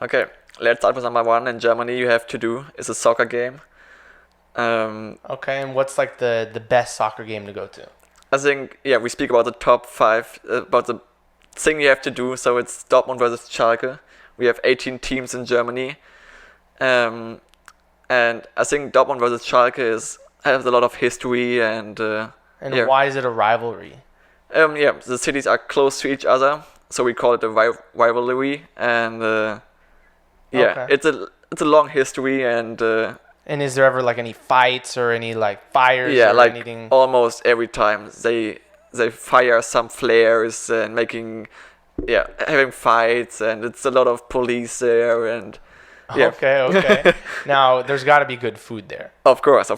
Okay, let's start with number one. In Germany, you have to do is a soccer game. Okay, and what's like the best soccer game to go to? I think we speak about the top five about the thing you have to do. So it's Dortmund versus Schalke. We have 18 teams in Germany, um, and I think Dortmund versus Schalke has a lot of history and And why is it a rivalry? the cities are close to each other, so we call it a rivalry. And Okay. it's a long history and. And is there ever like any fights or any like fires Yeah, or like anything? almost every time they fire some flares and having fights, and it's a lot of police there, and yeah. Okay. Now, there's got to be good food there. Of course.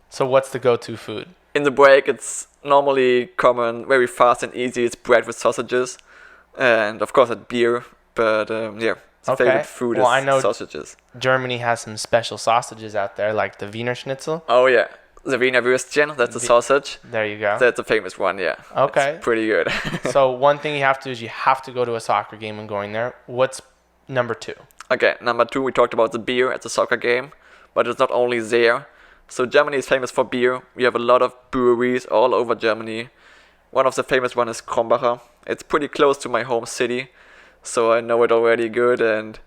So what's the go-to food? In the break, it's normally common, very fast and easy. It's bread with sausages, and of course, a beer. But the favorite food Well, I is know sausages. Germany has some special sausages out there, like the Wiener Schnitzel. Oh yeah, the Wiener Würstchen. That's a sausage. There you go. That's a famous one. Yeah. Okay. It's pretty good. So one thing you have to do is you have to go to a soccer game and going there. What's number two? Okay, number two, we talked about the beer at the soccer game, but it's not only there. So Germany is famous for beer. We have a lot of breweries all over Germany. One of the famous one is Krombacher. It's pretty close to my home city, so I know it already good. And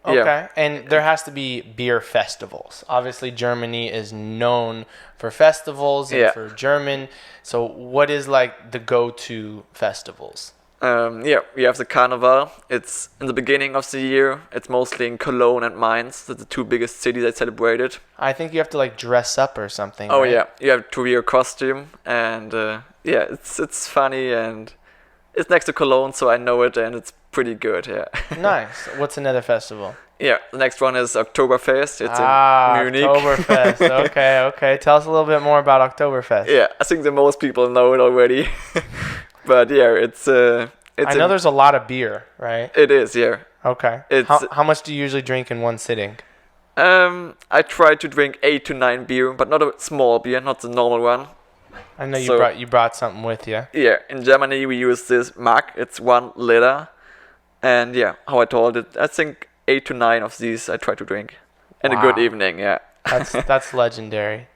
Okay. And there has to be beer festivals. Obviously, Germany is known for festivals and for German. So what is like the go-to festivals? we have the Carnival. It's in the beginning of the year. It's mostly in Cologne and Mainz. That's the two biggest cities that celebrate it. I think you have to like dress up or something. Oh right? yeah, you have to wear a costume, and it's funny, and it's next to Cologne, so I know it, and it's pretty good. Yeah. Nice. What's another festival? Yeah, the next one is Oktoberfest. It's in Munich. Oktoberfest. Okay. Tell us a little bit more about Oktoberfest. Yeah, I think the most people know it already. But yeah, it's I know there's a lot of beer, right? it is, yeah. Okay. It's How much do you usually drink in one sitting? I try to drink 8 to 9 beer, but not a small beer, not the normal one. I know So- you brought something with you. Yeah, in Germany we use this mug. It's 1 liter, and yeah, how I told it, I think 8 to 9 of these I try to drink, in a good Wow. evening. Yeah. That's legendary.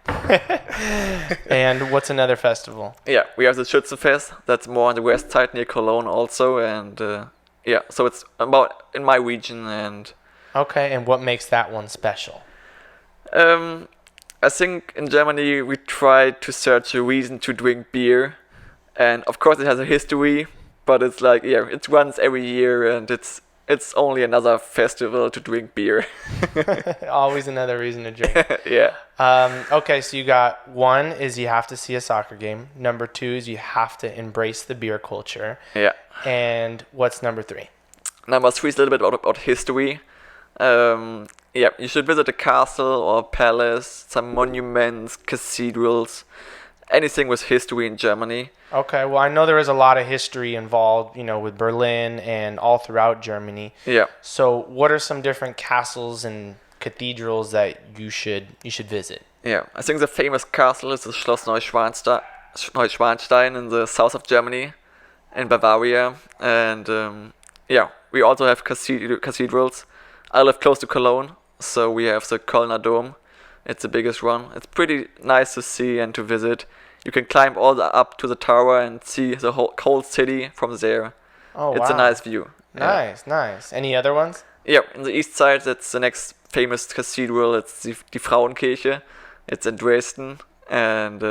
And what's another festival? Yeah, we have the Schützenfest. That's more on the west side near Cologne also, and so it's about in my region, and Okay, and what makes that one special? I think in Germany we try to search a reason to drink beer, and of course it has a history, but it's like it's once every year, and it's only another festival to drink beer. Always another reason to drink. Yeah. Okay, so you got one is you have to see a soccer game. Number two is you have to embrace the beer culture. Yeah. And what's number three? Number three is a little bit about history. You should visit a castle or palace, some monuments, cathedrals, anything with history in Germany. Okay, well, I know there is a lot of history involved, with Berlin and all throughout Germany. Yeah. So, what are some different castles and cathedrals that you should visit? Yeah, I think the famous castle is the Schloss Neuschwanstein in the south of Germany, in Bavaria, and we also have cathedrals. I live close to Cologne, so we have the Kölner Dome. It's the biggest one. It's pretty nice to see and to visit. You can climb up to the tower and see the whole city from there. Oh, It's wow. a nice view. Yeah. Nice. Any other ones? Yeah, in the east side, that's the next famous cathedral. It's die Frauenkirche. It's in Dresden, and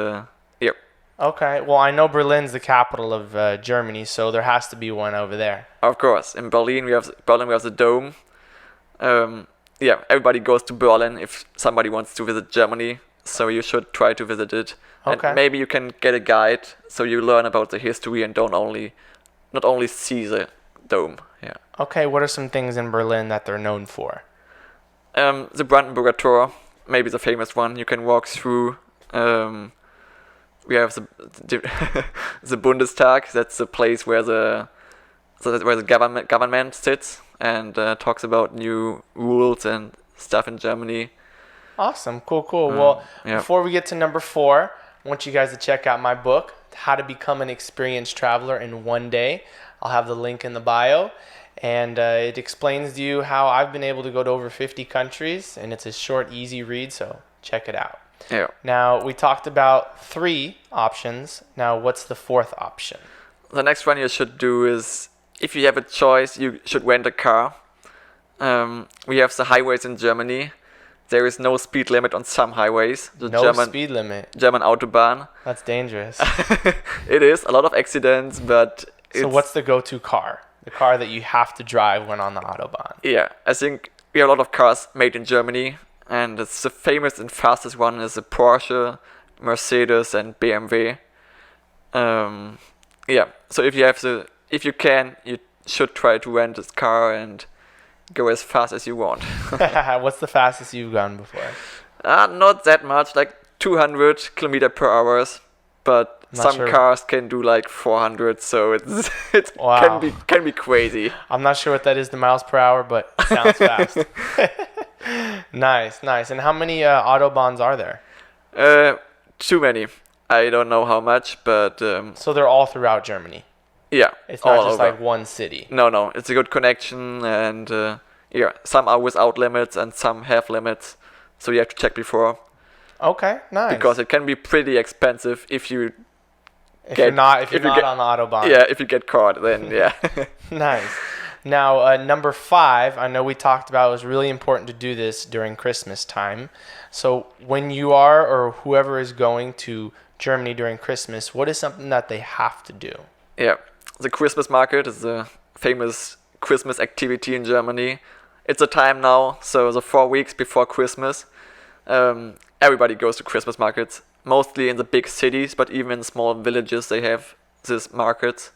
Okay, well, I know Berlin's the capital of Germany, so there has to be one over there. of course, in Berlin we have the Dome. Everybody goes to Berlin if somebody wants to visit Germany, so you should try to visit it. Okay. And maybe you can get a guide, so you learn about the history and not only see the dome. Yeah. Okay, what are some things in Berlin that they're known for? The Brandenburger Tor, maybe the famous one. You can walk through. We have the Bundestag. That's the place where the government sits and talks about new rules and stuff in Germany. Awesome, cool. Well, yeah. before we get to number 4, I want you guys to check out my book, How to Become an Experienced Traveler in One Day. I'll have the link in the bio. and it explains to you how I've been able to go to over 50 countries, and it's a short, easy read, so check it out. Yeah. Now, we talked about 3 options. Now, what's the 4th option? The next one you should do is, if you have a choice, you should rent a car. We have the highways in Germany. There is no speed limit on some highways. The No speed limit. German Autobahn. That's dangerous. It is a lot of accidents, but So what's the go-to car? The car that you have to drive when on the Autobahn? Yeah, I think we have a lot of cars made in Germany, and it's the famous and fastest one is a Porsche, Mercedes, and BMW. Yeah, so if you can, you should try to rent this car and go as fast as you want. What's the fastest you've gone before? Not that much, like 200 kilometer per hour, but some cars can do like 400, so it Wow. can be crazy. I'm not sure what that is, the miles per hour, but it sounds fast. Nice. And how many Autobahns are there? Too many. I don't know how much, but So they're all throughout Germany. yeah, It's not all just over. like one city. No, it's a good connection, and yeah, some are without limits and some have limits, so you have to check before, Okay, nice. because it can be pretty expensive if you if you're not on the Autobahn. yeah, if you get caught, then yeah. Nice. Now, number 5, I know we talked about it was really important to do this during Christmas time. So when you are, or whoever is going to Germany during Christmas, what is something that they have to do? Yeah, the Christmas market is a famous Christmas activity in Germany. It's a time now, so the 4 weeks before Christmas, everybody goes to Christmas markets, mostly in the big cities, but even in small villages they have these markets.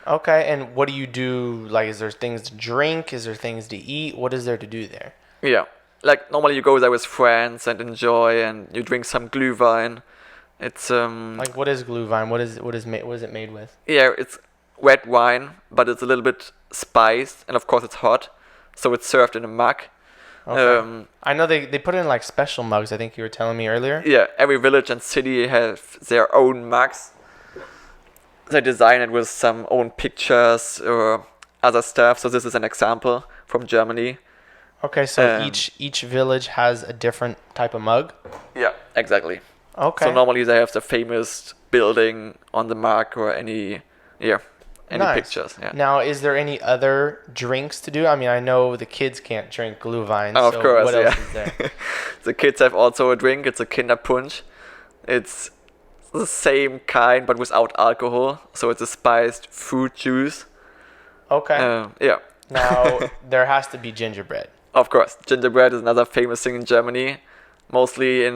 Okay, and what do you do? Like, is there things to drink? Is there things to eat? What is there to do there? Yeah, like normally you go there with friends and enjoy, and you drink some Glühwein. It's Like, what is Glühwein? What is it made with? yeah, it's red wine, but it's a little bit spiced, and of course it's hot, so it's served in a mug. Okay. I know they put it in like special mugs. I think you were telling me earlier. Yeah, every village and city have their own mugs. They design it with some own pictures or other stuff. So this is an example from Germany. Okay, so each village has a different type of mug. Yeah, exactly. Okay. So normally they have the famous building on the mug or any Nice. pictures. Yeah. Now, is there any other drinks to do? I mean, I know the kids can't drink Glühwein. Oh, of so course, what yeah. else is there? The kids have also a drink. It's a Kinderpunsch. It's the same kind but without alcohol. So it's a spiced fruit juice. Okay. Yeah. Now, there has to be gingerbread. Of course, gingerbread is another famous thing in Germany. Mostly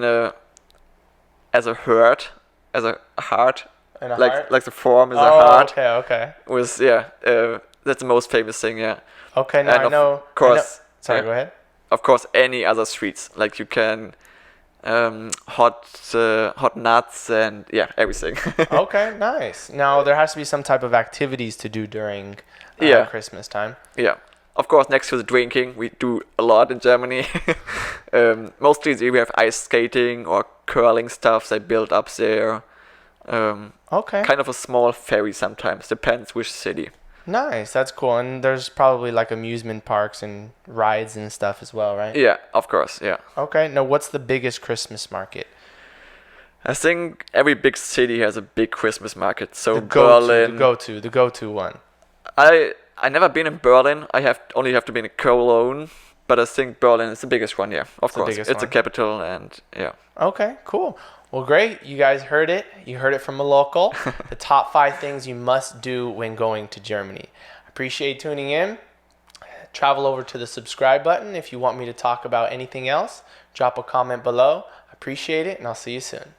as a heart. And a heart? Like the form is a heart. Okay. With that's the most famous thing. Yeah. Okay, now And I know. Of course. Sorry, yeah. go ahead. Of course, any other sweets, like you can hot nuts and everything. Okay, nice. Now, there has to be some type of activities to do during Christmas time. Yeah. Of course, next to the drinking, we do a lot in Germany. Mostly we have ice skating or curling stuff they build up there. Okay. Kind of a small ferry sometimes, depends which city. Nice, that's cool. And there's probably like amusement parks and rides and stuff as well, right? Yeah, of course, yeah. Okay, now what's the biggest Christmas market? I think every big city has a big Christmas market. So The Berlin. go-to one. I never been in Berlin. I only have to be in Cologne, but I think Berlin is the biggest one. Yeah, of course, it's the capital, and yeah. Okay, cool. Well, great. You guys heard it. You heard it from a local. The top 5 things you must do when going to Germany. I appreciate tuning in. Travel over to the subscribe button if you want me to talk about anything else. Drop a comment below. I appreciate it, and I'll see you soon.